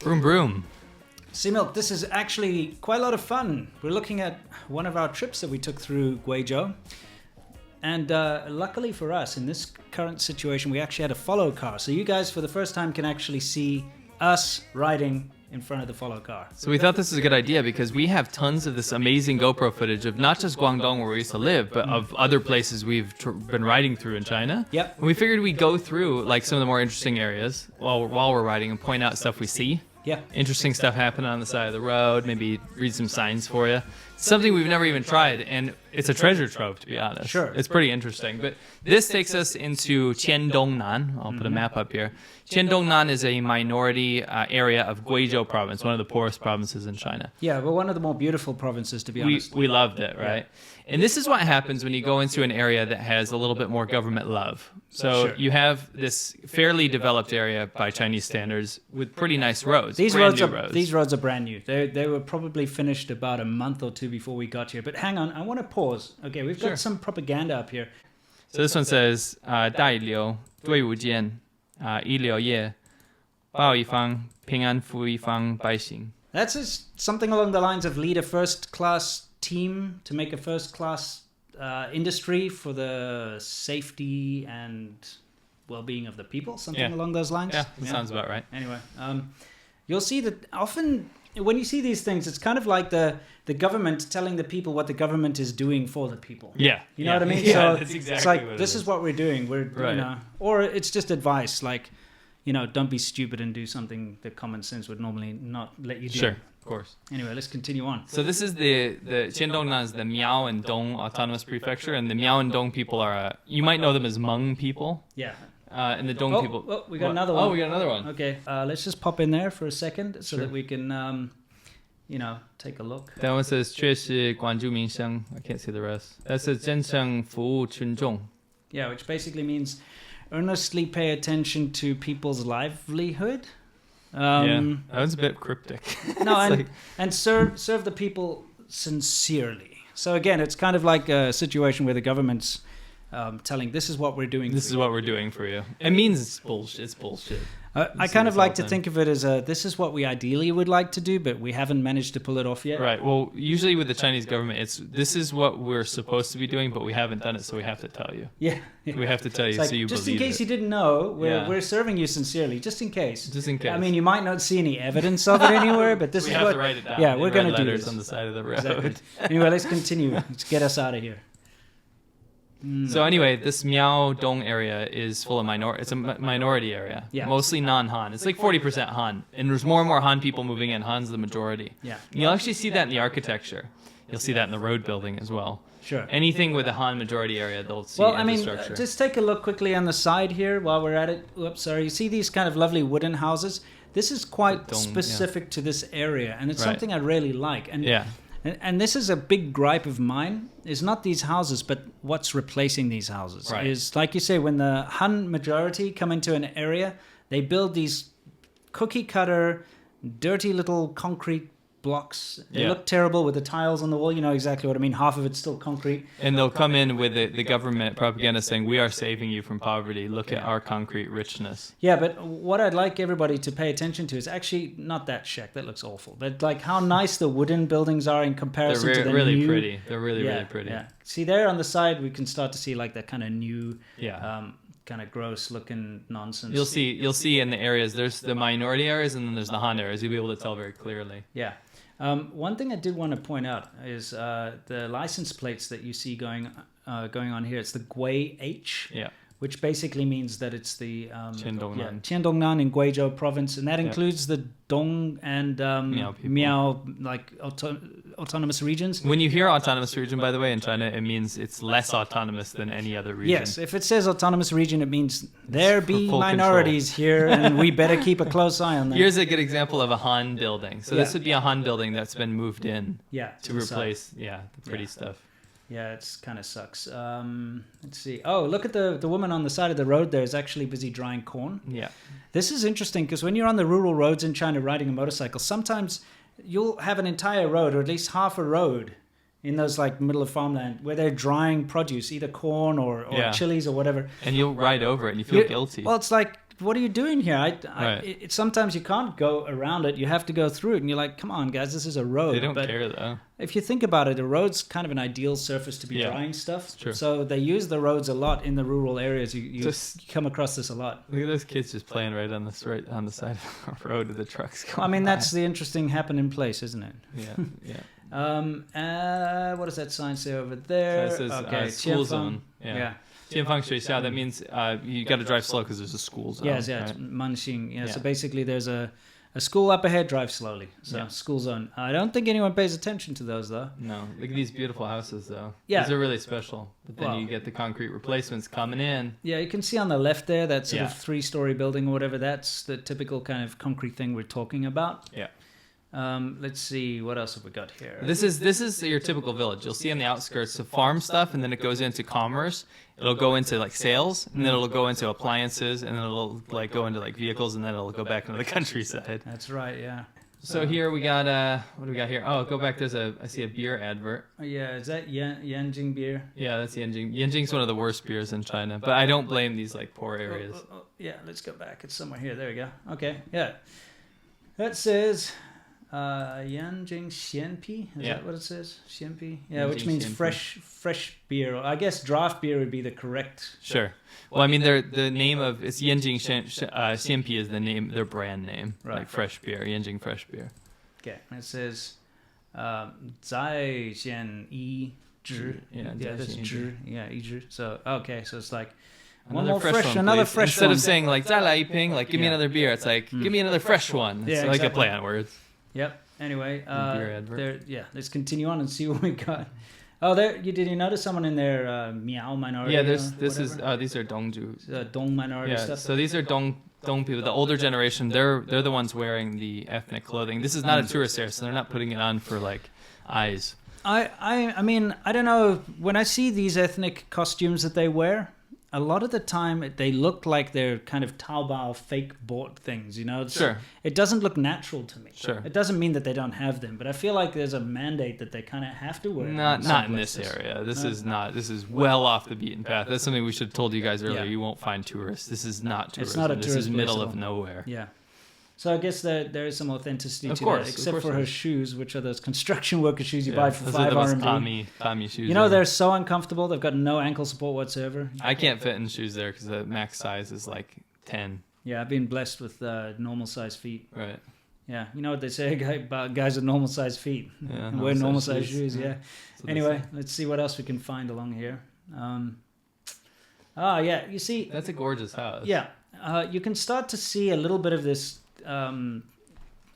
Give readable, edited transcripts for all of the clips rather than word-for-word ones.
Broom, broom. Sea Milk, this is actually quite a lot of fun. We're looking at one of our trips that we took through Guizhou. And luckily for us, in this current situation, we actually had a follow car. So you guys, for the first time, can actually see us riding in front of the follow car. So we thought this was a good idea because we have tons of this amazing GoPro footage of not just Guangdong where we used to live, but of other places we've been riding through in China. Yep. And we figured we'd go through like some of the more interesting areas while we're riding and point out stuff we see. Yeah. Interesting stuff happening on the side of the road, maybe read some signs for you. Something we've never even tried, and it's a treasure trove, to be honest. Sure. It's pretty interesting. But this takes us into Chien Dongnan. I'll put a map up here. Chien Dongnan is a minority area of Guizhou province, one of the poorest provinces in China. Yeah, but one of the more beautiful provinces, to be honest. We loved it, right? And this is what happens when you go into an area that has a little bit more government love. So Sure. you have this fairly developed area by Chinese standards with pretty nice roads. These brand roads new are these roads are brand new. They were probably finished about a month or two before we got here. But hang on, I want to pause. Okay, we've got some propaganda up here. So this one says, 代流队伍间医疗业报一方平安服一方百姓. That's something along the lines of lead a first-class team to make a first-class industry for the safety and well-being of the people, something along those lines. Yeah, that sounds about right. Anyway, you'll see that often when you see these things, it's kind of like the government telling the people what the government is doing for the people. Yeah. You know what I mean? Yeah, So that's exactly it's like, what it this is what we're doing. We're, Right. you know, or it's just advice like, you know, don't be stupid and do something that common sense would normally not let you do. Sure, of course. Anyway, let's continue on. So this is the Chien Dongnan is the Miao and Dong Autonomous Prefecture, and the Miao and Dong people are, you might know them as Hmong people, Yeah. and the Dong people. Oh, we got What? another one. Oh, we got another one. Okay, let's just pop in there for a second so Sure. that we can, you know, take a look. That one says 确实关注民生. I can't see the rest. That says 真正服务群众. Yeah, which basically means earnestly pay attention to people's livelihood. Yeah, that was a bit cryptic. No, It's and, like- and serve the people sincerely. So again, it's kind of like a situation where the government's telling, this is what we're doing. This is what we're doing for you. It means it's bullshit. It's bullshit. I kind of like to think of it as this is what we ideally would like to do, but we haven't managed to pull it off yet. Right. Well, usually with the Chinese government, this is what we're supposed to be doing, but we haven't done it, so we have to tell you. Yeah. We have to tell you It's like, so you just believe in case it. you didn't know, Yeah. we're serving you sincerely, just in case. Just in case. I mean, you might not see any evidence of it anywhere, but this we is have what. to write it down. Yeah, in we're red going to do letters this. on the side of the road. Exactly. Anyway, let's continue. Let's get us out of here. So anyway, this Miao Dong area is full of It's a minority area. Yeah. Mostly non-Han. It's like 40% Han, and there's more and more Han people moving in. Han's the majority. Yeah. And you'll actually see that in the architecture. You'll see that in the road building as well. Sure. Anything with a Han majority area, they'll see Well, I mean, infrastructure. just take a look quickly on the side here while we're at it. Oops, sorry. You see these kind of lovely wooden houses? This is quite Dong, specific to this area, and it's Right. something I really like. And Yeah. And this is a big gripe of mine, is not these houses, but what's replacing these houses. Right. Is, like you say, when the Han majority come into an area, they build these cookie-cutter, dirty little concrete blocks. They Yeah. look terrible with the tiles on the wall. You know exactly what I mean. Half of it's still concrete. And they'll come in with the government propaganda saying, we are saving you from poverty. Look at our concrete richness. Yeah, but what I'd like everybody to pay attention to is actually not that shack. That looks awful. But like how nice the wooden buildings are in comparison to the really new... pretty. They're really, Yeah, really pretty. Yeah. See there on the side, we can start to see like that kind of new, Yeah. kind of gross looking nonsense. You'll see in the areas, there's the minority areas and then there's the Han areas. You'll be able to tell very clearly. Yeah. One thing I did want to point out is the license plates that you see going on here. It's the Gui H, Yeah. which basically means that it's the Chien Dongnan. Chien Dongnan in Guizhou province, and that includes the Dong and Miao people. Miao like autonomous regions. When you hear autonomous region, by the way, in China, it means it's less autonomous than any other region. Yes, if it says autonomous region, it means there be full minorities here, and we better keep a close eye on them. Here's a good example of a Han building. So this Yeah. would be a Han building that's been moved in Yeah, to the side. replace, the pretty Yeah. stuff. Yeah, it's kind of sucks. Let's see. Oh, look at the woman on the side of the road there is actually busy drying corn. Yeah. This is interesting because when you're on the rural roads in China riding a motorcycle, sometimes you'll have an entire road or at least half a road in those like middle of farmland where they're drying produce, either corn or Yeah. chilies or whatever. And you'll ride over it and you feel guilty. Well, it's like what are you doing here? Right. Sometimes you can't go around it. You have to go through it. And you're like, come on, guys, this is a road. They don't care, though. If you think about it, a road's kind of an ideal surface to be drying stuff. True. So they use the roads a lot in the rural areas. You come across this a lot. Look at those kids just playing right on the side of the road with the trucks going I mean, by. that's the interesting happening place, isn't it? Yeah. What does that sign say over there? So it says school zone. Yeah. Tianwang Tong, that means you got to drive slow because there's a school zone. Yes, right? it's Manxing. Yeah, so basically there's a school up ahead, drive slowly. So school zone. I don't think anyone pays attention to those, though. No, look at these beautiful houses, though. Yeah. These are really special. But then you get the concrete replacements coming in. Yeah, you can see on the left there, that sort of 3-story building or whatever. That's the typical kind of concrete thing we're talking about. Yeah. Let's see, what else have we got here? This is your typical village. You'll see on the outskirts the farm stuff, and then it goes into commerce. It'll go into like sales, and then it'll go into appliances, and then it'll like go into like vehicles, and then it'll go back into the countryside. That's right, yeah. So here we got what do we got here? Oh, go back. I see a beer advert. Yeah, is that Yanjing beer? Yeah, that's Yanjing. Yanjing's one of the worst beers in China, but I don't blame these like poor areas. Yeah, let's go back. It's somewhere here. There we go. Okay, yeah. That says Yanjing Xianpi. Is that what it says? Xianpi? Yeah, which means fresh beer. I guess draft beer would be the correct. Sure. Well, I mean, the name of it's Yanjing Xianpi is the name, their brand name, like fresh beer, Yanjing fresh beer. Okay, and it says Zai Xian Yi Zhi. Yeah, that's Zhi. Yeah, Yi Zhi. So okay, so it's like another fresh one. Instead of saying like 再来一瓶, like give me another beer, it's like give me another fresh one. It's like a play on words. Yep. Anyway, beer advert. let's continue on and see what we got. Oh, did you notice someone in there Miao minority? Yeah, these are Dongju. Dong minority stuff. So these are Dong people, the older generation. They're the ones wearing the ethnic clothing. This is not a tourist area, so they're not putting it on for like eyes. I mean, I don't know. When I see these ethnic costumes that they wear, a lot of the time they look like they're kind of Taobao fake bought things, you know? Sure. It doesn't look natural to me. Sure. It doesn't mean that they don't have them, but I feel like there's a mandate that they kind of have to wear. Not in this area. This is well off the beaten path. That's something we should have told you guys earlier. You won't find tourists. This is not tourism. It's not a tourist This is middle of nowhere. Yeah. So I guess there is some authenticity to course, that, except for her shoes, which are those construction worker shoes you buy for 5 RMB. Tommy shoes. You know, they're so uncomfortable. They've got no ankle support whatsoever. I can't fit in shoes there because the max size is like 10. Yeah, I've been blessed with normal size feet. Right. Yeah, you know what they say about guys with normal size feet. Yeah, and wear normal size shoes. Yeah. Anyway, let's see what else we can find along here. Yeah, you see. That's a gorgeous house. Yeah, you can start to see a little bit of this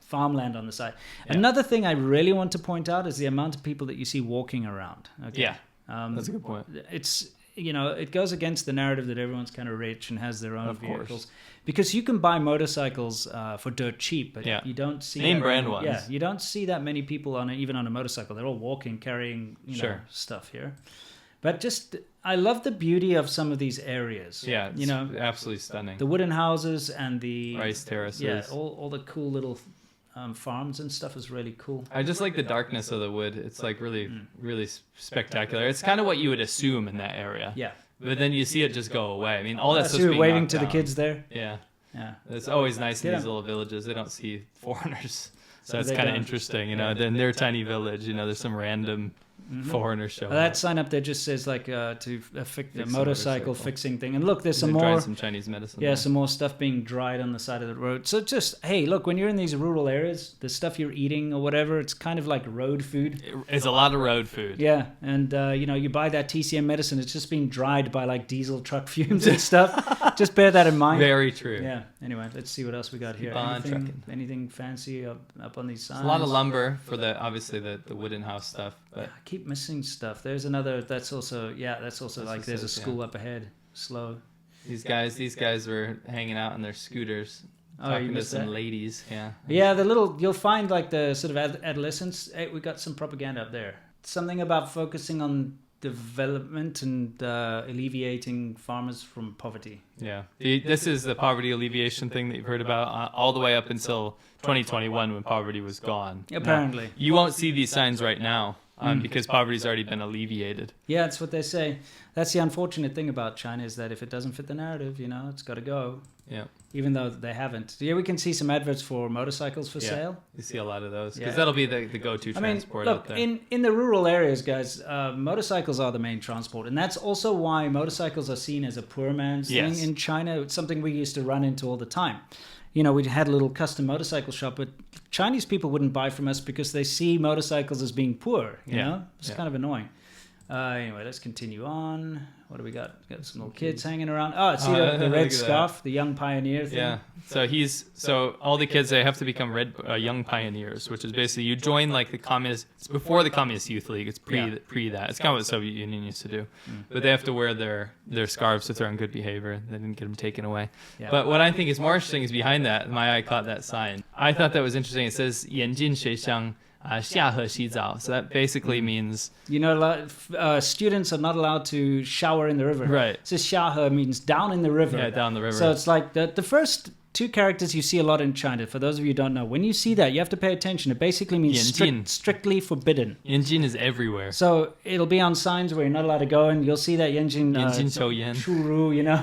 farmland on the side. Yeah. Another thing I really want to point out is the amount of people that you see walking around. Okay? Yeah, that's a good point. It's, you know, it goes against the narrative that everyone's kind of rich and has their own vehicles. Because you can buy motorcycles for dirt cheap, but you don't see name brand ones. Yeah, you don't see that many people even on a motorcycle. They're all walking, carrying stuff here. But I love the beauty of some of these areas. Yeah, it's absolutely stunning. The wooden houses and the rice terraces. Yeah, all the cool little farms and stuff is really cool. I just like the darkness of the wood. It's like really, really spectacular. It's kind of what you would assume in that area. Yeah. But then you see it just go away. I mean, all that stuff's being being waving knocked to down. the kids there. Yeah. Yeah. It's always nice in these little villages. They don't see foreigners. So that's kind of interesting, you know. Then their tiny village, you know, there's some random foreigner show. That sign up there just says like to fix the motorcycle fixing thing. And look, there's some more Chinese medicine. Yeah, some more stuff being dried on the side of the road. So just, hey, look, when you're in these rural areas, the stuff you're eating or whatever, it's kind of like road food. It's a lot of road food. Yeah, and you know, you buy that TCM medicine, it's just being dried by like diesel truck fumes and stuff. Just bear that in mind. Very true. Yeah. Anyway, let's see what else we got here. Anything fancy up on these signs? It's a lot of lumber for obviously the wooden house stuff. But I keep missing stuff. There's another. That's also like there's a school up ahead. Slow. These guys were hanging out on their scooters, talking to some ladies. Yeah. Yeah, you'll find like the sort of adolescents. Hey, we got some propaganda up there. Something about focusing on development and alleviating farmers from poverty. Yeah. This is the poverty alleviation thing that you've heard about all the way up until 2021 when poverty was gone. Apparently. Now, you won't see these signs right now because poverty's already been alleviated. Yeah, that's what they say. That's the unfortunate thing about China is that if it doesn't fit the narrative, you know, it's got to go. Yeah. even though they haven't. Yeah, we can see some adverts for motorcycles for sale. You see a lot of those because Yeah. that'll be the go-to transport out there. in the rural areas, guys, motorcycles are the main transport, and that's also why motorcycles are seen as a poor man's thing in China. It's something we used to run into all the time. You know, we had a little custom motorcycle shop, but Chinese people wouldn't buy from us because they see motorcycles as being poor. You know, it's kind of annoying. Anyway, let's continue on. What do we got? Got some little kids hanging around. Oh, see the red scarf, the young pioneer thing. Yeah. So all the kids, they have to become young pioneers, which is basically you join like the communist. It's before the Communist Youth League. It's pre that. It's kind of what the Soviet Union used to do. But they have to wear their scarves if they're on good behavior. They didn't get them taken away. Yeah. But what I think is more interesting is behind that. My eye caught that sign. I thought that was interesting. It says 眼镜水乡 下河洗澡. So that basically means students are not allowed to shower in the river. Right. So 下河 means down in the river. Yeah, down the river. So it's like the first two characters you see a lot in China. For those of you who don't know, when you see that, you have to pay attention. It basically means strictly forbidden. Yanjin is everywhere. So it'll be on signs where you're not allowed to go, and you'll see that Yanjin Churu, you know.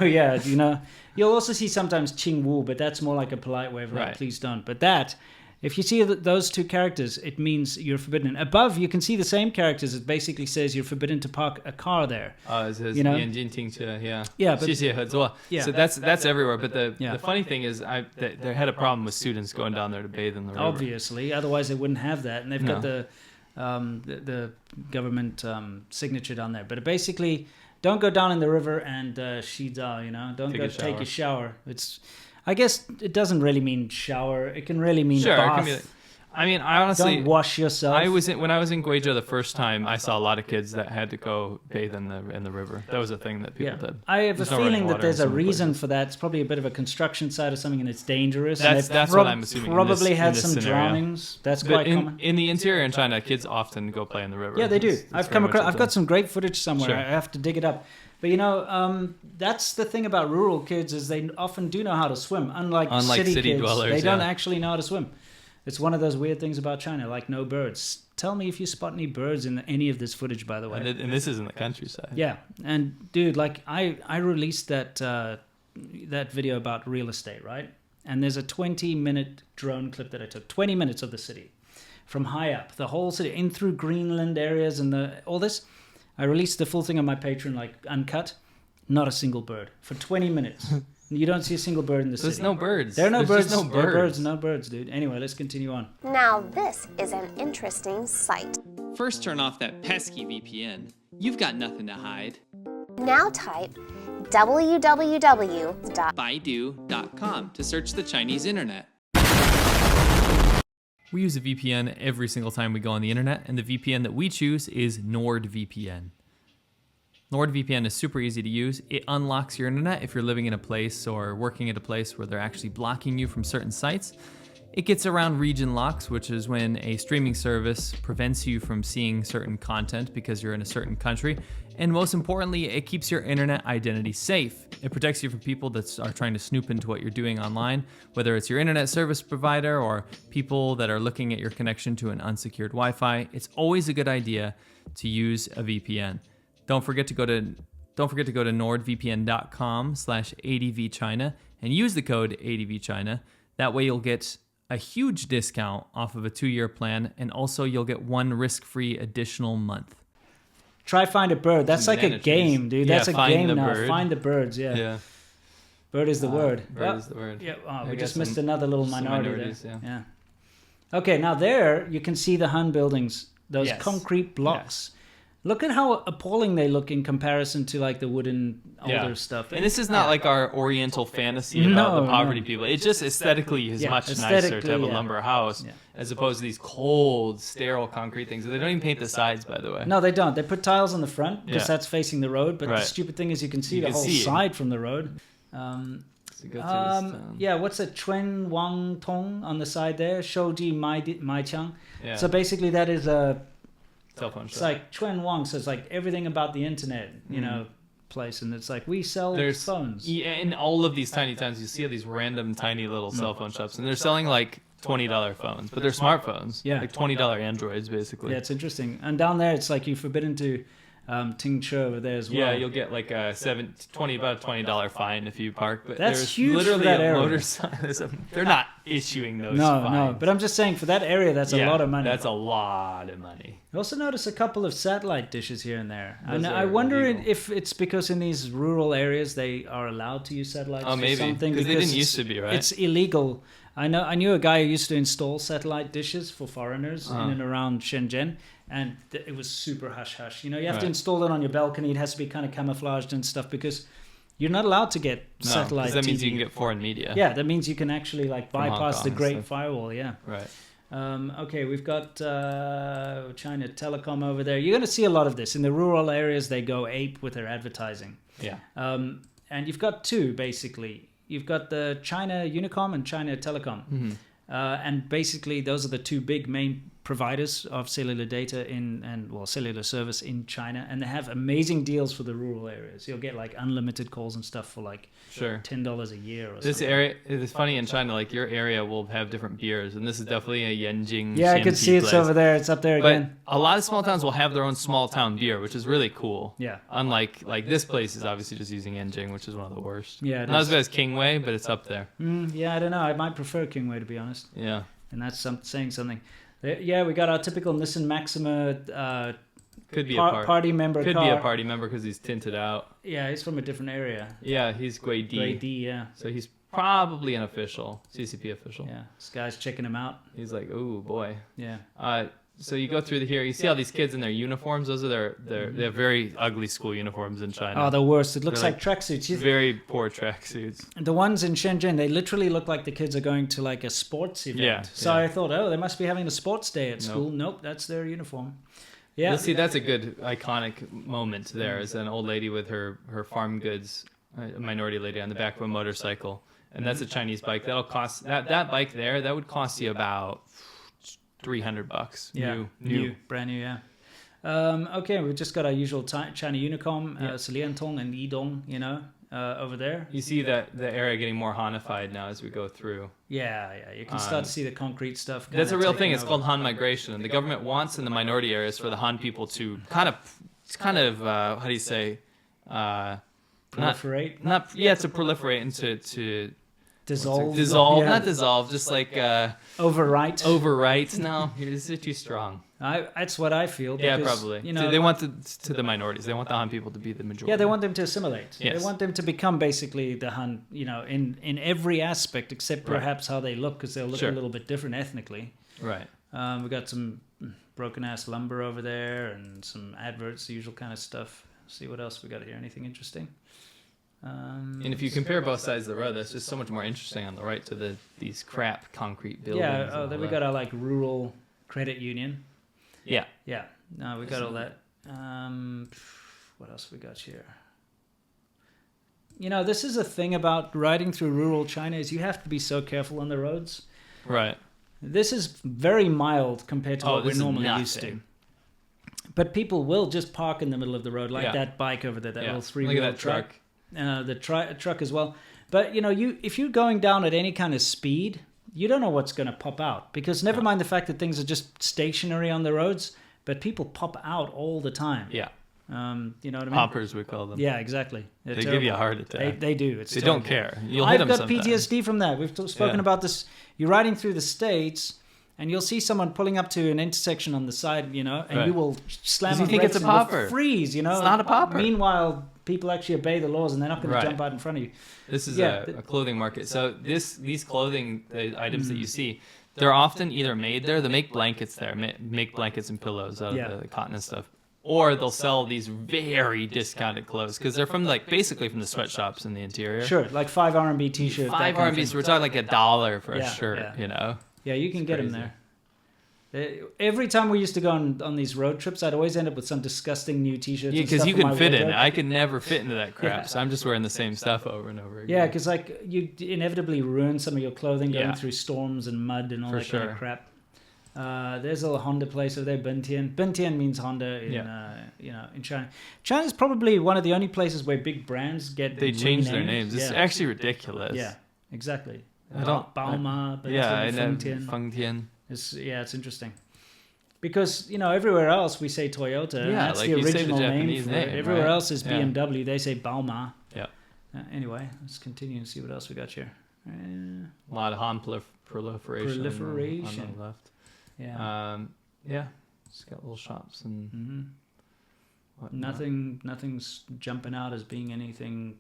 You'll also see sometimes Qing Wu, but that's more like a polite way of like, please don't. But that, if you see those two characters, it means you're forbidden. Above, you can see the same characters. It basically says you're forbidden to park a car there. It says 眼睛停车, Yeah, but 谢谢合作. So that's everywhere. But the funny thing is, they had a problem with students going down there to bathe in the river. Obviously, otherwise they wouldn't have that. And they've got the government signature down there. But basically, don't go down in the river and shida, don't take a shower. I guess it doesn't really mean shower. It can really mean bath. It can be I honestly don't wash yourself. When I was in Guizhou the first time, I saw a lot of kids that had to go bathe in the river. That was a thing that people did. I have a feeling that there's a reason for that. It's probably a bit of a construction site or something, and it's dangerous. That's what I'm assuming. Probably had some scenario. drownings. That's quite common. In the interior in China, kids often go play in the river. Yeah, they do. I've got some great footage somewhere. Sure. I have to dig it up. But that's the thing about rural kids is they often do know how to swim. Unlike city kids, dwellers, they don't actually know how to swim. It's one of those weird things about China, like no birds. Tell me if you spot any birds in any of this footage, by the way. And this is in the countryside. Yeah, and dude, like I released that video about real estate, right? And there's a 20-minute drone clip that I took, 20 minutes of the city, from high up, the whole city, in through Greenland areas and all this. I released the full thing on my Patreon, like uncut. Not a single bird for 20 minutes. You don't see a single bird in the city. There's no birds. There are no birds. No birds. No birds, dude. Anyway, let's continue on. Now this is an interesting site. First, turn off that pesky VPN. You've got nothing to hide. Now type www. Baidu.com to search the Chinese internet. We use a VPN every single time we go on the internet, and the VPN that we choose is NordVPN. NordVPN is super easy to use. It unlocks your internet if you're living in a place or working at a place where they're actually blocking you from certain sites. It gets around region locks, which is when a streaming service prevents you from seeing certain content because you're in a certain country. And most importantly, it keeps your internet identity safe. It protects you from people that are trying to snoop into what you're doing online, whether it's your internet service provider or people that are looking at your connection to an unsecured Wi-Fi. It's always a good idea to use a VPN. Don't forget to go to nordvpn.com/ADVChina and use the code ADVChina. That way you'll get a huge discount off of a 2-year plan, and also you'll get 1 risk-free additional month. Try find a bird. That's like a game, dude. That's a game now. Bird. Find the birds, yeah. Bird is the word. Bird is the word. Yeah, we just missed another little minority there. Yeah. Okay, now there you can see the Han buildings, those concrete blocks. Yes. Look at how appalling they look in comparison to like the wooden older stuff. And this is not like our Oriental fantasy about the poverty people. It just aesthetically is much nicer to have a lumber house as opposed to these cold, sterile concrete things. They don't even paint the sides, by the way. No, they don't. They put tiles on the front because that's facing the road. But the stupid thing is you can see the whole side from the road. What's a Tianwang Tong on the side there? Shouji Maiqiang. Yeah. So basically that is a... cell phone shop. It's like Tianwang, so it's like everything about the internet, place, and it's like we sell phones. Yeah, in all of these tiny towns, you see these random tiny little cell phone shops, and they're selling like $20 phones, but they're smartphones. Yeah, like $20 Androids, basically. Yeah, it's interesting. And down there, it's like you're forbidden to Tingche over there as well. Yeah, you'll get like about a $20 fine if you park. But That's there's huge for literally that a area. motorcycle. They're not issuing those No, fines. but I'm just saying for that area, that's a lot of money. That's a lot of money. I also noticed a couple of satellite dishes here and there. Those And I are wonder illegal. if it's because in these rural areas they are allowed to use satellites Oh, maybe. for something. Because they didn't it's- used to be, right? It's illegal. I knew a guy who used to install satellite dishes for foreigners in and around Shenzhen, and it was super hush-hush. You have to Right. install it on your balcony. It has to be kind of camouflaged and stuff because you're not allowed to get No, satellite 'cause that means TV. you can get foreign media. Yeah, that means you can actually Hong bypass Kong the and Great stuff. Firewall, yeah. Right. Okay, we've got China Telecom over there. You're going to see a lot of this. In the rural areas, they go ape with their advertising. Yeah. And you've got two, basically. You've got the China Unicom and China Telecom. Mm-hmm. And basically, those are the two big main providers of cellular data cellular service in China. And they have amazing deals for the rural areas. You'll get like unlimited calls and stuff for like Sure. $10 a year or This something. area, it's funny in China, like your area will have different beers, and this is definitely a Yanjing. Yeah, I can Xianpi see it's place. over there. It's up there But again. a lot of small towns will have their own small town beer, which is really cool. Yeah. Unlike this place is obviously just using Yanjing, which is one of the worst. Yeah, it Not is. as bad as Kingway, but it's up there. Yeah, I don't know. I might prefer Kingway, to be honest. Yeah. And that's saying something. Yeah, we got our typical Nissan Maxima Could be a party member Could car. be a party member because he's tinted out. Yeah, he's from a different area. Yeah, he's Grade D. Grade D, yeah. So he's probably an official, CCP official. Yeah, this guy's checking him out. He's like, oh boy. Yeah. So you go through here, you see all these kids in their uniforms. Those are they have very ugly school uniforms in China. Oh, the worst. It looks They're like tracksuits. Very poor tracksuits. The ones in Shenzhen, they literally look like the kids are going to like a sports event. Yeah, So yeah. I thought, they must be having a sports day at school. Nope, that's their uniform. Yeah. You'll see, that's a good iconic moment there. Is an old lady with her farm goods, a minority lady on the back of a motorcycle, and that's a Chinese bike. That'll cost that bike there. That would cost you about $300. Yeah, New. brand new, yeah. Okay, we've just got our usual China Unicom, Chien Dongnan and Yidong, over there. You see that the area getting more Hanified now as we go through. Yeah, you can start to see the concrete stuff. That's a kinda real taking thing. It's over. called Han migration, and the government wants in the minority areas for the Han people to kind of how do you say, Proliferate, to proliferate and to dissolve, dissolve, Yeah. not dissolve, just like overwrite. overwrite. No, is it too strong? That's what I feel. Yeah, because, probably. They want the minorities. They want the Han people to be the majority. Yeah, they want them to assimilate. Yes. They want them to become basically the Han, in every aspect except Right. perhaps how they look, because they'll look Sure. a little bit different ethnically. Right. We got some broken ass lumber over there and some adverts, the usual kind of stuff. See what else we got here. Anything interesting? And if you compare both sides of the road, that's just so much more interesting on the right to these crap concrete buildings. Yeah. and Oh, all then we that. got our like rural credit union. Yeah. Yeah. No, we got all that. What else we got here? This is a thing about riding through rural China is you have to be so careful on the roads. Right. This is very mild compared to what we're this is normally used to. nothing. But people will just park in the middle of the road, like Yeah. that bike over there, that Yeah. little Look three-wheel at that truck. The truck as well. But if you're going down at any kind of speed, you don't know what's going to pop out, because never mind the fact that things are just stationary on the roads, but people pop out all the time. Yeah. You know what I mean? Poppers, we call them. Yeah, exactly. They're They give you a terrible. heart attack. They do. It's They terrible. don't care. You'll hit I've them got sometimes. PTSD from that. We've spoken Yeah. about this. You're riding through the States, and you'll see someone pulling up to an intersection on the side, and Right. you will slam 'Cause you on think brakes it's a and you'll popper. freeze, It's not a popper. Meanwhile, people actually obey the laws, and they're not going Right. to jump out in front of you. This is Yeah. a clothing market. So these clothing items that you see, they're often either made there. They make blankets there, make blankets and pillows out Yeah. of the cotton and stuff. Or they'll sell these very discounted clothes because they're from basically from the sweatshops in the interior. Sure, like 5 RMB t-shirt. that Five kind of RMBs. thing. We're talking like $1 for a Yeah, shirt. yeah. Yeah, you can get them crazy. there. Every time we used to go on these road trips, I'd always end up with some disgusting new t-shirts. Yeah, and because stuff you in can my fit in it. wardrobe. I could never fit into that crap, Yeah. so I'm just wearing the same stuff over and over again. Yeah, because you inevitably ruin some of your clothing going Yeah. through storms and mud and all For that kind sure. of crap. There's a little Honda place over there, Bintian. Bintian means Honda in China. China's probably one of the only places where big brands get They change their renamed. names. It's Yeah. actually ridiculous. Yeah, exactly. I don't- Bauma, Yeah, I know. Fengtian. Fengtian. It's interesting. Because, everywhere else we say Toyota. And Yeah, that's like the you say the original name Japanese for name, it. Everywhere right? else is Yeah. BMW. They say Bauma. Yeah. Anyway, let's continue and see what else we got here. A lot of Han proliferation. Proliferation. On the left. Yeah. Yeah. It's got little shops and whatnot. Nothing's jumping out as being anything,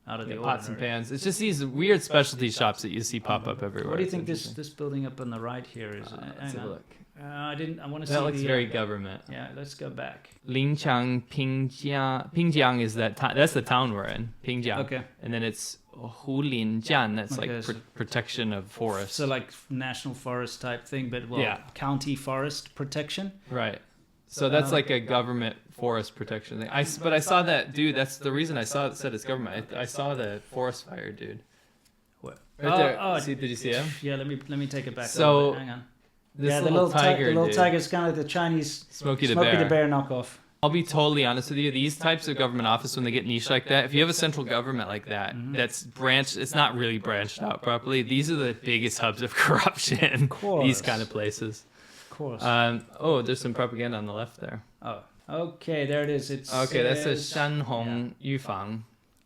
out of the pots and ordinary. pans. It's just these weird specialty shops that you see pop up everywhere. What do you It's think this interesting. building up on the right here is? Let's hang have a on. look. I want to see. That looks the, very government. Yeah, let's go back. Linqiang, Pingjiang. Pingjiang is that's the town we're in. Pingjiang. Okay. And then it's Hulinjian. That's Okay, like so- protection of forests. So like national forest type thing, but Yeah. county forest protection. Right. So that's like a government forest protection thing. But I saw that dude. That's the reason I saw it said it's government. I saw the forest fire dude. What? Right there. Did you see him? Yeah, let me take it back. So, a little bit. Hang on. This Yeah, little tiger, the little dude. tiger's kind of like the Chinese Smokey the Smokey Bear. the Bear knockoff. I'll be totally honest with you. These types of government office, when they get niche like that, if you have a central government like that, that's branched, it's not really branched out properly. These are the biggest hubs of corruption. course. These kind of places. Of course. There's some propaganda on the left there. Oh, okay, there it is. It's Okay, that says Shanhong Yufang.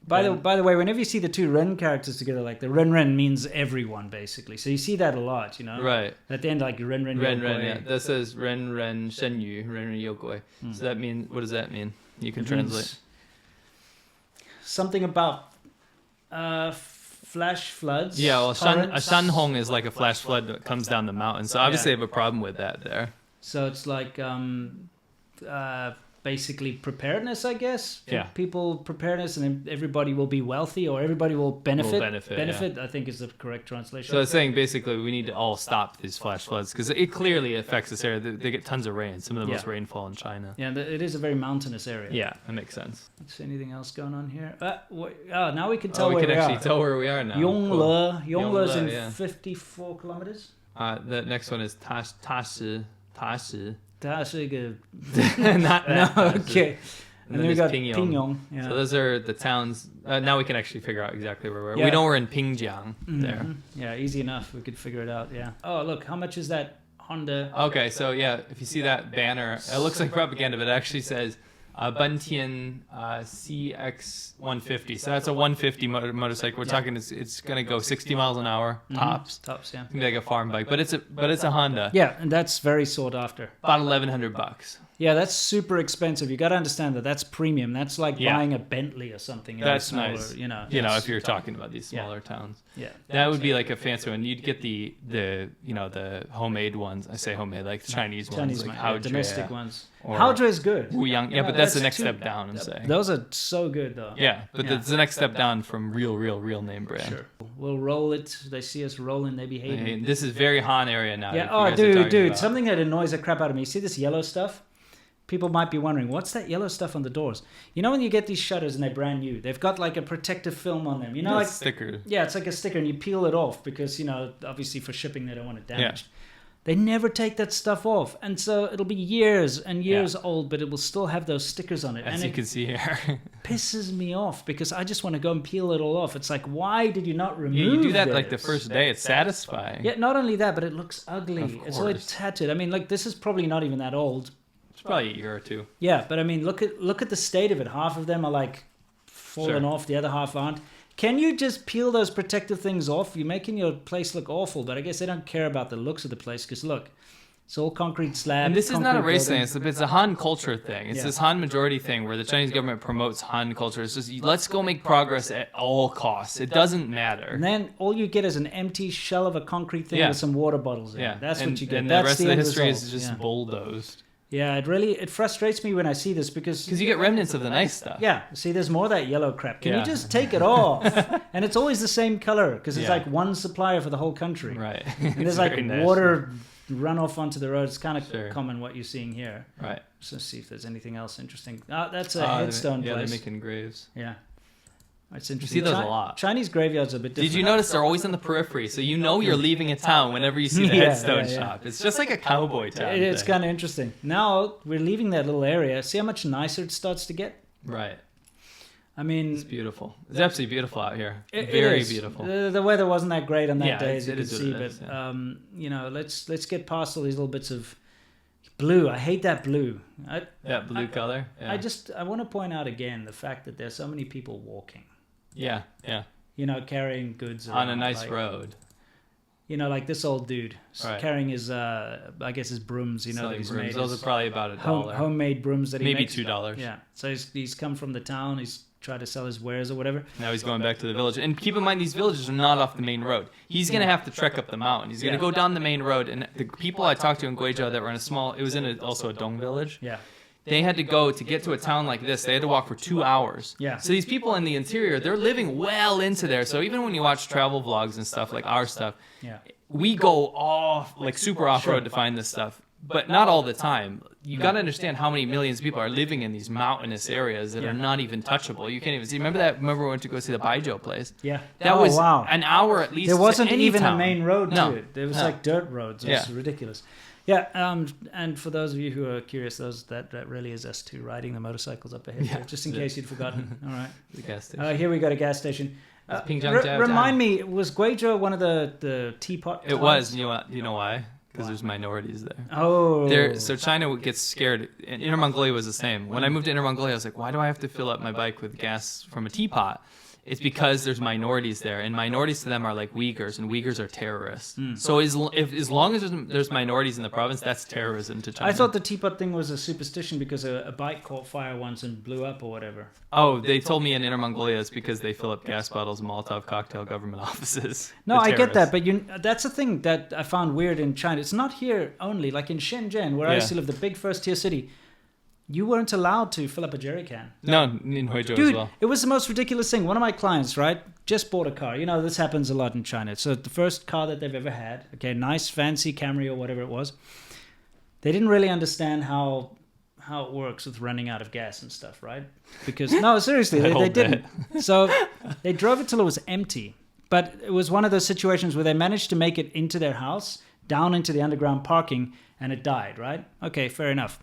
By the way, whenever you see the two Ren characters together, like the Ren means everyone basically. So you see that a lot, Right. At the end, like Ren. Ren, Yokoi. yeah. That says Ren Shen Yu, Ren Yokoi. So that means, what does that mean? You can It means translate. something about flash floods. Yeah, well, a torrents. Shanhong is like a flash flood that comes down the mountain. So obviously Yeah. they have a problem with that there. So it's like basically preparedness, I guess. Yeah. People preparedness, and then everybody will be wealthy, or everybody will benefit. Will benefit, I think is the correct translation. So it's saying basically we need to all stop these flash floods because it clearly affects this area. They get tons of rain, some of the most Yeah. rainfall in China. Yeah, it is a very mountainous area. Yeah, that makes sense. Let's see anything else going on here. Now we can tell we where can we actually are. tell where we are now. Yongle. Yongle is in Yongle, yeah. 54 kilometers. The next one is Tashi. That's a good. Not that. No, Tashi. okay. And And then then we there's got Pingjiang. Pingjiang. Yeah. So those are the towns. Now we can actually figure out exactly where we're. Yeah. We know we're in Pingjiang there. Mhm. Yeah, easy enough. We could figure it out. Yeah. Oh, look, how much is that Honda? Okay, so yeah, if you see that banner, it looks like propaganda, but it actually says Buntian CX150. So that's a 150 motorcycle. We're talking it's going to go 60 miles an hour tops. Tops, yeah. It's gonna be like a farm bike, but it's a Honda. Yeah, and that's very sought after. About $1,100. Yeah, that's super expensive. You got to understand that that's premium. That's like Yeah. buying a Bentley or something. That's smaller, nice. You know, If you're talking about these smaller towns. Yeah. That would be like a fancy one. You'd get the homemade ones. I say homemade, like the Chinese ones, like yeah, domestic Haojue ones. or Haojue is good. Wuyang. Yeah, but that's the next too- step down, I'm saying. Those are so good though. Yeah, but Yeah. it's the next step down from real name brand. Sure. We'll roll it. They see us rolling, they be I hating. mean, this is very Han area now. Yeah. if you Oh, guys are talking dude, about- something that annoys the crap out of me. See this yellow stuff? People might be wondering, what's that yellow stuff on the doors? You know when you get these shutters and they're brand new, they've got like a protective film on them. You know, The like sticker. yeah, it's like a sticker, and you peel it off because obviously for shipping they don't want it Yeah. damaged. They never take that stuff off, and so it'll be years and years old, but it will still have those stickers on it, As and you it can see here. pisses me off because I just want to go and peel it all off. It's like, why did you not remove? You do that like the this? first day. It's satisfying. Yeah, not only that, but it looks ugly. Of It's all course. tattered. I mean, like this is probably not even that old. It's probably a year or two. Yeah, but I mean, look at the state of it. Half of them are like falling Sure. off, the other half aren't. Can you just peel those protective things off? You're making your place look awful, but I guess they don't care about the looks of the place because look, it's all concrete slab. And this is not a concrete race thing. building. It's a Han culture thing. It's Yeah. this Han majority thing where the Chinese government promotes Han culture. It's just, let's go make progress at all costs. It doesn't matter. And then all you get is an empty shell of a concrete thing Yeah. with some water bottles in Yeah, it. That's and, what you get. And That's the rest of the end history result. is just Yeah. bulldozed. Yeah, it frustrates me when I see this because Because you get remnants of the nice stuff. yeah, see, there's more of that yellow crap. Can Yeah. you just take it off? And it's always the same color because it's Yeah. like one supplier for the whole country. Right. And It's there's like very national. water run off onto the road. It's kind of Sure. common what you're seeing here. Right. So let's see if there's anything else interesting. That's a Oh, headstone yeah, place. they're making graves. Yeah. It's interesting. see those a lot. Chinese graveyards are a bit different. Did you notice they're always in the periphery, so you know you're leaving a town whenever you see the Yeah, headstone yeah, yeah. shop. It's just like a cowboy town. It's thing. kind of interesting. Now we're leaving that little area. See how much nicer it starts to get? Right. I mean, It's beautiful. It's absolutely beautiful out here. It Very is. beautiful. The weather wasn't that great on that Yeah, day, it's- as you it can is what see. it is, But let's get past all these little bits of Blue. I hate that blue. That blue color. Yeah. I want to point out again the fact that there's so many people walking. Yeah. Carrying goods On a around, nice like, road. Like this old dude Right. carrying his, I guess his brooms. That Selling he's brooms. made. Those his are probably about $1. homemade brooms that he Maybe makes. $2. Yeah. So he's come from the town. He's tried to sell his wares or whatever. Now he's going back to the village. And keep in mind, these villages are not off the main road. He's going to have to trek up the mountain. He's going to go down the main road. And the people I talked to in Guizhou that were in it was in also a Dong village. Yeah. They had to go to get to a town like this. They had to walk for 2 hours. Yeah. So these people in the interior, they're living well into there. So even when you watch travel vlogs and stuff like our stuff, Yeah. we go off like super off road to find this stuff, but not all the time. You got to understand how many millions of people are living in these mountainous areas that are not even touchable. You can't even see. Remember we went to go see the Baijiu place? Yeah. That was wow. an hour at least. There wasn't to any even town. a main road No. to it. There was No. like dirt roads. It was ridiculous. Yeah, and for those of you who are curious, that really is us two riding the motorcycles up ahead. Yeah. There, just in case you'd forgotten. All right. The gas station. Here we got a gas station. Pingjiang Jiaojiang. Remind me, was Guizhou one of the teapot? It was. You know why? Because there's minorities there. Oh. So China gets scared. And Inner Mongolia was the same. When I moved to Inner Mongolia, I was like, why do I have to fill up my bike with gas from a teapot? It's because there's minorities there, and minorities to them are like Uyghurs, and Uyghurs are terrorists. So as long as there's minorities in the province, that's terrorism to China. I thought the teapot thing was a superstition because a bike caught fire once and blew up or whatever. Oh, they told me in Inner Mongolia it's because they fill up gas bottles and Molotov cocktail government offices. No, The I get that, terrorists. but that's a thing that I found weird in China. It's not here only. Like in Shenzhen, where I used to live, the big first-tier city, you weren't allowed to fill up a jerry can. No, in Huizhou Dude, as well. it was the most ridiculous thing. One of my clients, right, just bought a car. This happens a lot in China. So the first car that they've ever had, okay, nice, fancy Camry or whatever it was, they didn't really understand how it works with running out of gas and stuff, right? Because, no, seriously, they didn't. So they drove it till it was empty. But it was one of those situations where they managed to make it into their house, down into the underground parking, and it died, right? Okay, fair enough.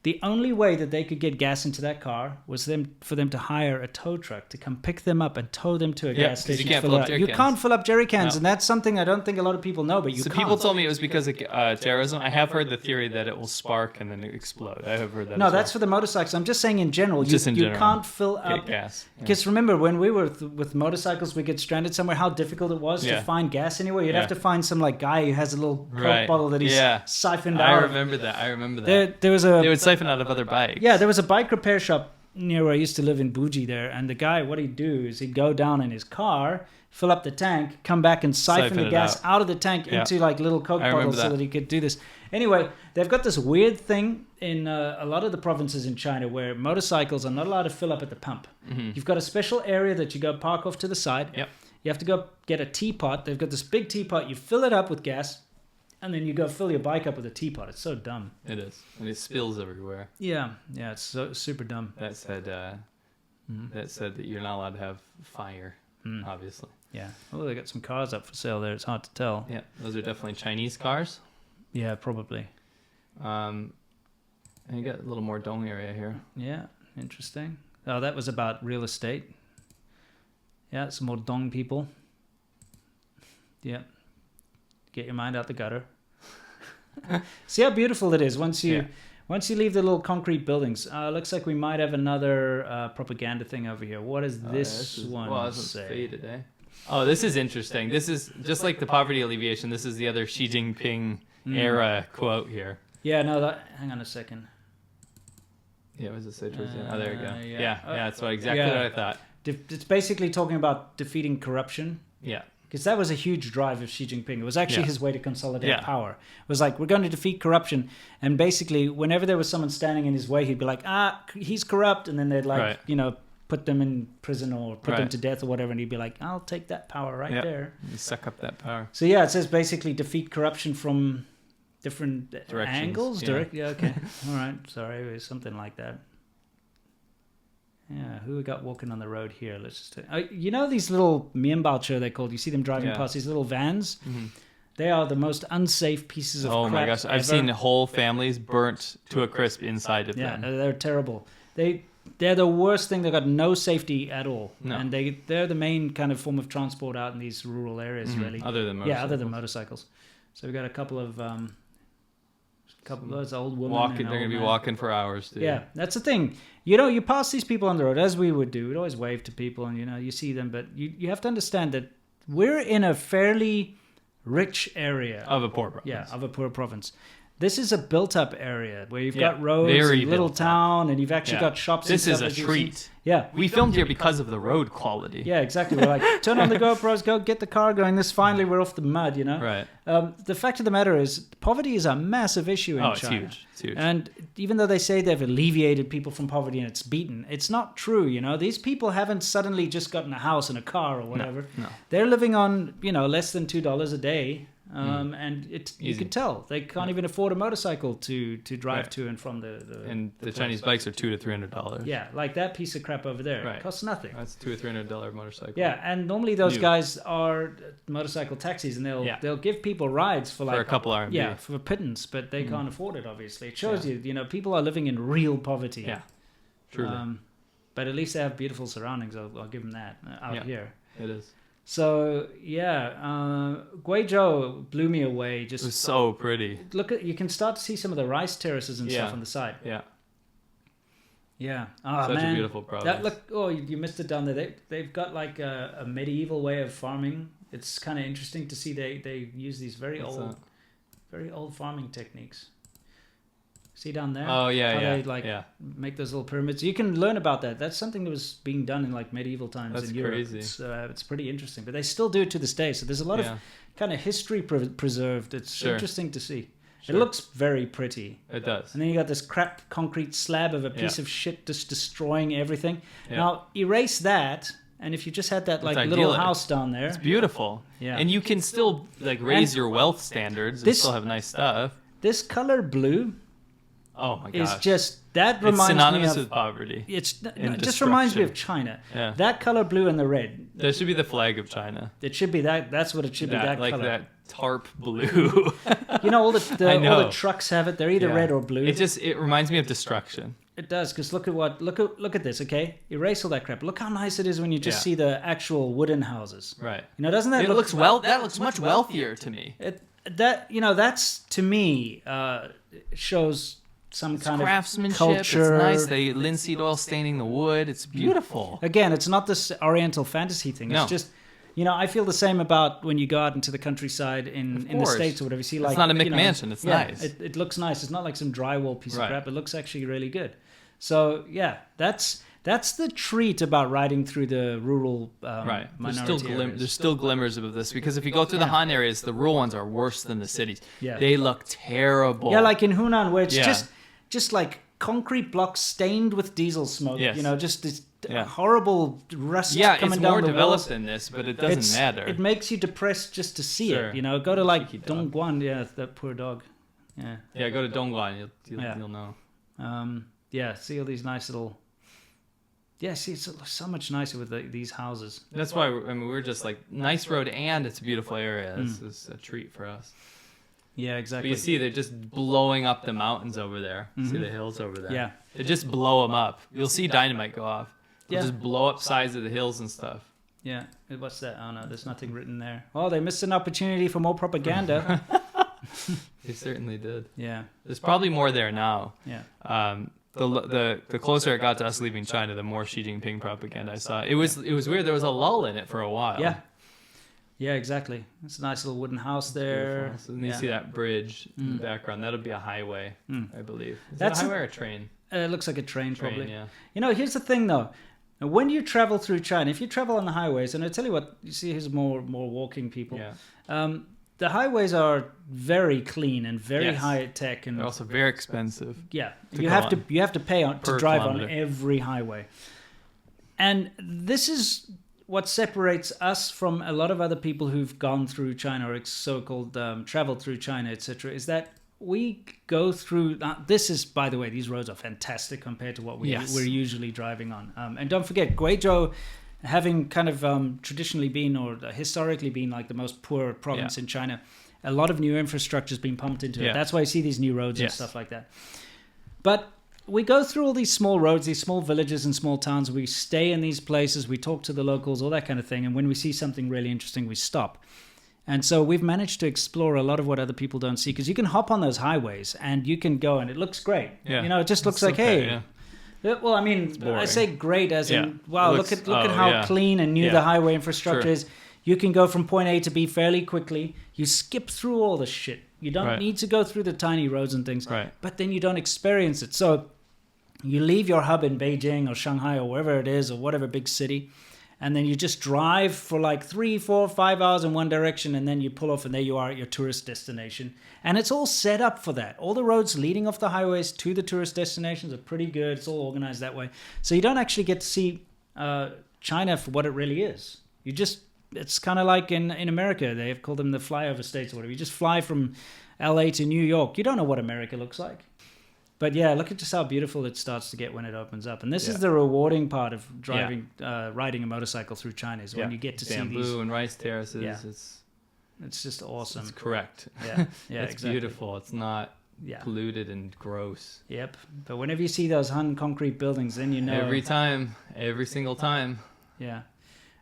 The only way that they could get gas into that car was for them to hire a tow truck to come pick them up and tow them to a gas 'cause you station. can't to fill up it up. jerry You cans. can't fill up jerry cans, No. and that's something I don't think a lot of people know, but you So can't. people told me it was because of terrorism. I have heard the theory that it will spark and then explode. I have heard that. No, as that's well. for the motorcycles. I'm just saying in general. Just in you general. can't fill Get up gas. Yeah. Because remember, when we were with motorcycles, we get stranded somewhere, how difficult it was to Yeah. find gas anywhere. You'd Yeah. have to find some like guy who has a little Coke Right. bottle that he's Yeah. siphoned I out. remember that. There was a They would siphon out of other bikes. Yeah, there was a bike repair shop near where I used to live in Buji there, and the guy, what he'd do is he'd go down in his car, fill up the tank, come back and siphon Siphon the it gas out of the tank Yeah. into like little Coke I remember bottles so that. that he could do this. Anyway, they've got this weird thing in a lot of the provinces in China where motorcycles are not allowed to fill up at the pump. You've got a special area that you go park off to the side. Yep. You have to go get a teapot. They've got this big teapot. You fill it up with gas, and then you go fill your bike up with a teapot. It's so dumb. It is, and it spills everywhere. Yeah, it's so super dumb. That said that you're not allowed to have fire, obviously. Yeah. Oh, they got some cars up for sale there. It's hard to tell. Yeah, those are definitely Chinese cars. Yeah, probably. And you got a little more Dong area here. Yeah, interesting. Oh, that was about real estate. Yeah, some more Dong people. Yeah. Get your mind out the gutter. See how beautiful it is once you leave the little concrete buildings. Looks like we might have another propaganda thing over here. What does this one say? Faded, eh? Oh, this is interesting. This is just like the poverty alleviation. This is the other Xi Jinping era quote here. Yeah, no, hang on a second. Yeah, what does it say towards the end? Oh, there you go. yeah. Yeah, that's exactly yeah. what I thought. It's basically talking about defeating corruption. Yeah. Because that was a huge drive of Xi Jinping. It was actually his way to consolidate power. It was like, we're going to defeat corruption. And basically, whenever there was someone standing in his way, he'd be like, he's corrupt. And then they'd put them in prison or put them to death or whatever. And he'd be like, I'll take that power right there. You suck up that power. So yeah, it says basically defeat corruption from different Directions. angles. Yeah. Okay. All right. Sorry. It was something like that. Yeah, who we got walking on the road here? Let's just these little mianbaoche they're called. You see them driving past these little vans. Mm-hmm. They are the most unsafe pieces of crap. Oh my gosh, I've seen whole families burnt to a crisp inside of them. Yeah, they're terrible. They're the worst thing. They've got no safety at all. No. And they're the main kind of form of transport out in these rural areas, really. Other than motorcycles. Yeah, other than motorcycles. So we've got a couple of couple of those old women. Walking, and they're going to be old men. walking for hours, dude. Yeah, that's the thing. You pass these people on the road, as we would do. We'd always wave to people, and, you see them. But you have to understand that we're in a fairly rich area. Of a poor province. Yeah, of a poor province. This is a built-up area where you've Yeah, got roads, very and little built up. town, and you've actually Yeah. got shops. This and is stuff, a as you've treat. seen. Yeah, We filmed here because of the road quality. yeah, exactly. We're like, turn on the GoPros, go get the car going. This finally we're off the mud, Right. The fact of the matter is, poverty is a massive issue in Oh, it's China. huge. It's huge. And even though they say they've alleviated people from poverty and it's beaten, it's not true. These people haven't suddenly just gotten a house and a car or whatever. no. They're living on less than $2 a day. And you Easy. can tell they can't even afford a motorcycle to drive Right. to and from the And the place. Chinese bikes are $200 to $300. Yeah, like that piece of crap over there. Right. It costs nothing. That's $200 or $300 motorcycle. Yeah, and normally those New. guys are motorcycle taxis, and they'll give people rides for like a couple RMB. Yeah, for pittance, but they can't afford it. Obviously, it shows you people are living in real poverty. Yeah. Truly. But at least they have beautiful surroundings. I'll give them that out Yeah. here. It is. So Guizhou blew me away. It was Just so pretty. you can start to see some of the rice terraces and Yeah. stuff on the side. Yeah. Yeah. Oh, Such man. a beautiful province. You missed it down there. They've got like a medieval way of farming. It's kind of interesting to see they use these very old farming techniques. See down there? Oh, yeah, How yeah. they make those little pyramids. You can learn about that. That's something that was being done in like medieval times That's in Europe. crazy. It's pretty interesting, but they still do it to this day. So there's a lot of Yeah. kind of history preserved. It's Sure. interesting to see. Sure. It looks very pretty. It does. And then you got this crap concrete slab of a piece Yeah. of shit just destroying everything. Yeah. Now erase that, and if you just had that like little idyllic. house down there, It's beautiful. Yeah. And you can still raise your wealth standards and This- still have nice stuff. this color blue Oh my is gosh. just that It's reminds me synonymous of with poverty. it just reminds me of China. Yeah. That color blue and the red. That should be the flag of China. It should be that. That's what it should be. That like color. that tarp blue. All I the know. trucks have it. They're either Yeah. red or blue. It reminds me of destruction. It does, because look at this. Okay, erase all that crap. Look how nice it is when you just Yeah. see the actual wooden houses. Right. Doesn't that It look looks that looks much wealthier to me. That's to me shows some kind of Craftsmanship. culture. It's nice. They linseed oil staining the wood. It's beautiful. Again, it's not this Oriental fantasy thing. It's No. just, I feel the same about when you go out into the countryside in the course. States or whatever. You see, It's like not a McMansion, it's nice. It looks nice. It's not like some drywall piece Right. of crap. It looks actually really good. So yeah, that's the treat about riding through the rural Right. minority areas. There's still glimmers of this because if you go through the Han areas, the rural ones are worse than the cities. Yeah. They look terrible. Yeah, like in Hunan, where it's Yeah. just like concrete blocks stained with diesel smoke. Yes. Just this Yeah. horrible rust Yeah, coming it's down more the developed walls. than this, but it doesn't matter. It makes you depressed just to see Sure. it. Go to like Cheeky dog. Dongguan. Yeah, that poor dog. Yeah. Yeah, go to Dongguan. Yeah. You'll know. Yeah, see all these nice little. Yeah, see, it's so much nicer with these houses. That's why we're just like nice road and it's a beautiful area. Mm. This is a treat for us. Yeah, But exactly. you see, they're just blowing up the mountains over there. See the hills over there. Mm-hmm. Yeah. They just blow them up. You'll see dynamite go off. They'll Yeah. just blow up sides of the hills and stuff. Yeah, what's that? Oh no, there's nothing written there. Oh, they missed an opportunity for more propaganda. They certainly did. Yeah, There's probably more there now. yeah. The closer it got to us leaving China, the more Xi Jinping propaganda I saw. It was weird. There was a lull in it for a while. Yeah. Yeah, exactly. It's a nice little wooden house there. So then you Yeah. Mm. see that bridge in the background. That'll be a highway, I believe. Is That's that a- a highway or a train? It looks like a train, probably. Yeah. Here's the thing, though. Now, when you travel through China, if you travel on the highways, and I tell you what, you see here's more walking people. Yeah. The highways are very clean and very Yes. high tech, and They're also very expensive. yeah, to you go have to on. you have to pay on to Per drive on kilometer. every highway. And this is what separates us from a lot of other people who've gone through China or so-called traveled through China, etc. Is that we go through. This is, by the way, these roads are fantastic compared to what Yes. we're usually driving on. And don't forget, Guizhou, having kind of traditionally been or historically been like the most poor province Yeah. in China, a lot of new infrastructure has been pumped into it. Yeah. That's why you see these new roads and Yes. stuff like that. But we go through all these small roads, these small villages and small towns. We stay in these places. We talk to the locals, all that kind of thing. And when we see something really interesting, we stop. And so we've managed to explore a lot of what other people don't see, because you can hop on those highways and you can go and it looks great. Yeah. You know, it just looks like, okay, hey. Well, I mean, I say great as in, wow, Looks- look at how clean and new the highway infrastructure Sure. is. You can go from point A to B fairly quickly. You skip through all the shit. You don't Right. need to go through the tiny roads and things. Right. But then you don't experience it. So you leave your hub in Beijing or Shanghai or wherever it is or whatever big city, and then you just drive for like 3, 4, 5 hours in one direction, and then you pull off and there you are at your tourist destination. And it's all set up for that. All the roads leading off the highways to the tourist destinations are pretty good. It's all organized that way. So you don't actually get to see China for what it really is. It's kind of like in America. They have called them the flyover states or whatever. You just fly from LA to New York. You don't know what America looks like. But yeah, look at just how beautiful it starts to get when it opens up. And this is the rewarding part of riding a motorcycle through China, is when you get to see bamboo these. and rice terraces. Yeah. It's just awesome. It's correct. Yeah, It's exactly. beautiful. It's not polluted and gross. Yep. But whenever you see those Han concrete buildings, then you know. Every single time. Yeah.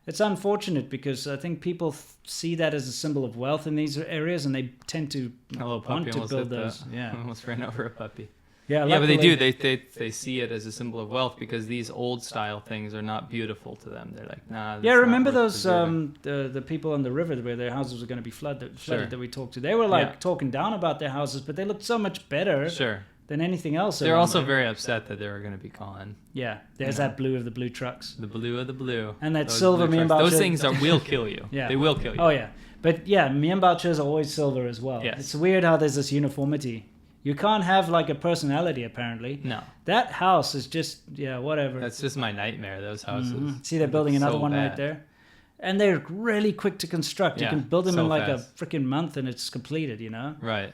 It's unfortunate because I think people see that as a symbol of wealth in these areas, and they tend to Hello, puppy. want to Almost build hit those. that. Yeah. Almost ran over a puppy. Yeah, Yeah, but they luckily- do. They see it as a symbol of wealth because these old style things are not beautiful to them. They're like, nah. Yeah, that's remember not worth those preserving. the people on the river where their houses were going to be flooded Sure. that we talked to. They were like Yeah. talking down about their houses, but they looked so much better Sure. than anything else. They're around also there. very upset that they were going to be gone. Yeah, there's that blue of the blue trucks. The blue of the blue. And that Those silver blue trucks. Mianbao Those shirt. things will kill you. Yeah. They will kill you. Oh yeah, but yeah, Mianbao chairs are always silver as well. Yes. It's weird how there's this uniformity. You can't have like a personality apparently. No. That house is just whatever. That's just my nightmare, those houses. See, they're building It's another so one right bad. there. And they're really quick to construct. You Yeah, can build them so in like fast. a freaking month and it's completed, you know? Right.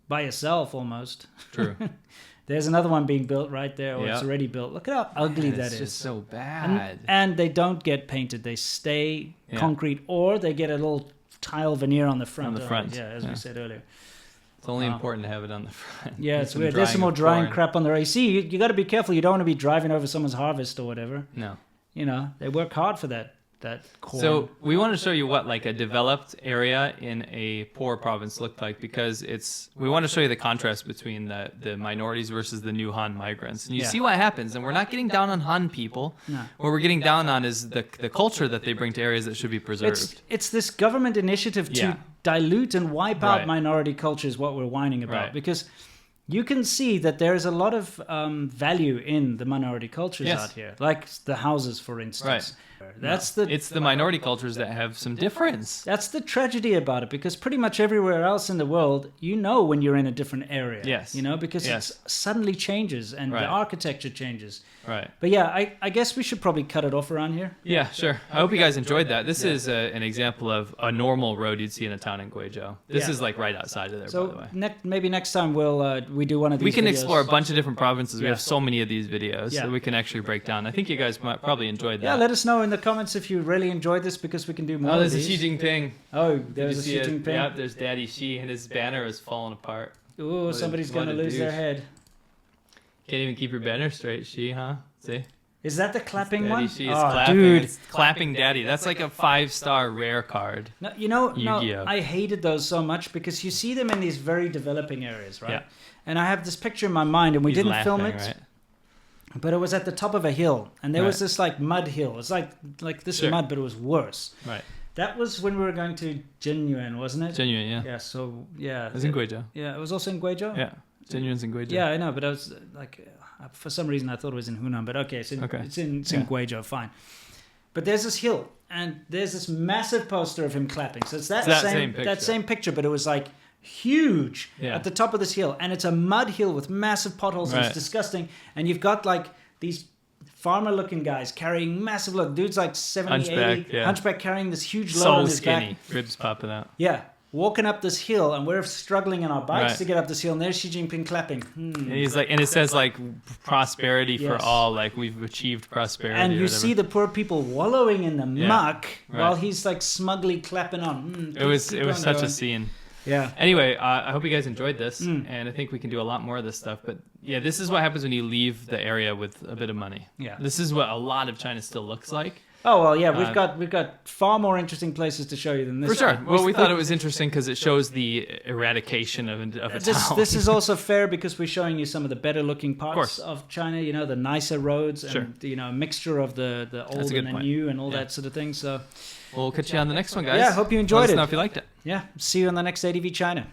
By yourself almost. True. There's another one being built right there, or it's Yeah. already built. Look at how ugly that It's is. just so bad. And they don't get painted. They stay Yeah. concrete, or they get a little tile veneer on the front. On the don't front, they? Yeah, as yeah. we said earlier. It's only important to have it on the front. Yeah, Get it's some weird. There's some more of drying corn. crap on the road. You see, you got to be careful. You don't want to be driving over someone's harvest or whatever. No. You know, they work hard for that corn. So we want to show you what like a developed area in a poor province looked like, because we want to show you the contrast between the minorities versus the new Han migrants. And you Yeah. see what happens. And we're not getting down on Han people. No. What we're getting down on is the culture that they bring to areas that should be preserved. It's this government initiative to Yeah. dilute and wipe out Right. minority culture is what we're whining about. Right. Because you can see that there is a lot of value in the minority cultures Yes. out here. Like the houses, for instance. That's It's the minority cultures that have some difference. That's the tragedy about it, because pretty much everywhere else in the world, you know when you're in a different area. Yes. You know, because Yes. it suddenly changes and Right. the architecture changes. Right. But yeah, I guess we should probably cut it off around here. Yeah, sure. I hope you guys enjoyed that. This is an example of a normal road you'd see in a town in Guizhou. This Yeah. is like right outside of there, by the way. So maybe next time we do one of these We can videos. explore a bunch of different provinces. We Yeah. have so many of these videos Yeah. that we can actually break down. I think you guys might probably enjoyed that. Yeah, let us know in the comments if you really enjoyed this, because we can do more Oh, of there's a these. Xi Jinping. Oh, Did there's you a see Xi it? Jinping. Yeah, there's Daddy Xi, and his banner is falling apart. Ooh, somebody's going to what a lose their douche. head. Can't even keep your banner straight, Xi, huh? See? Is that the clapping Daddy one? Xi is Oh, clapping. dude. It's clapping Daddy. That's like a 5-star rare card. No, Yu-Gi-Oh. I hated those so much because you see them in these very developing areas, right? Yeah. And I have this picture in my mind, and we He's didn't laughing, film it, right? but it was at the top of a hill, and there was Right. this like mud hill. It's like this Sure. mud, but it was worse. Right. That was when we were going to Jinyuan, wasn't it? Genuine, yeah. Yeah. So yeah. It was in Guizhou. Yeah, it was also in Guizhou. Yeah. Genuine's in Guizhou. Yeah, I know, but I was like, for some reason I thought it was in Hunan, but okay, it's in Okay. it's in Yeah. Guizhou, fine. But there's this hill, and there's this massive poster of him clapping. So it's that, It's that same picture. that same picture, but it was like huge Yeah. at the top of this hill, and it's a mud hill with massive potholes, and Right. it's disgusting. And you've got like these farmer-looking guys carrying massive dudes like 70, Hunchback, 80, yeah. hunchback carrying this huge load So on his skinny. back. Ribs popping out. Yeah. Walking up this hill, and we're struggling on our bikes Right. to get up this hill, and there's Xi Jinping clapping. And he's like, and it says like prosperity for Yes. all, like we've achieved prosperity. And or you whatever. see the poor people wallowing in the Yeah. muck Right. while he's like smugly clapping on. It was keep on such going. a scene. Yeah. Anyway, I hope you guys enjoyed this, Mm. and I think we can do a lot more of this stuff. But yeah, this is what happens when you leave the area with a bit of money. Yeah. This is what a lot of China still looks like. Oh well, yeah, we've got far more interesting places to show you than this. For sure. Well, we thought it was interesting because it shows the eradication of a town. This is also fair because we're showing you some of the better looking parts of China. You know, the nicer roads and a mixture of the old and the new and all that sort of thing. So we'll catch you on the next one, guys. Yeah, hope you enjoyed Let us it. know if you liked it. Yeah, see you on the next ADV China.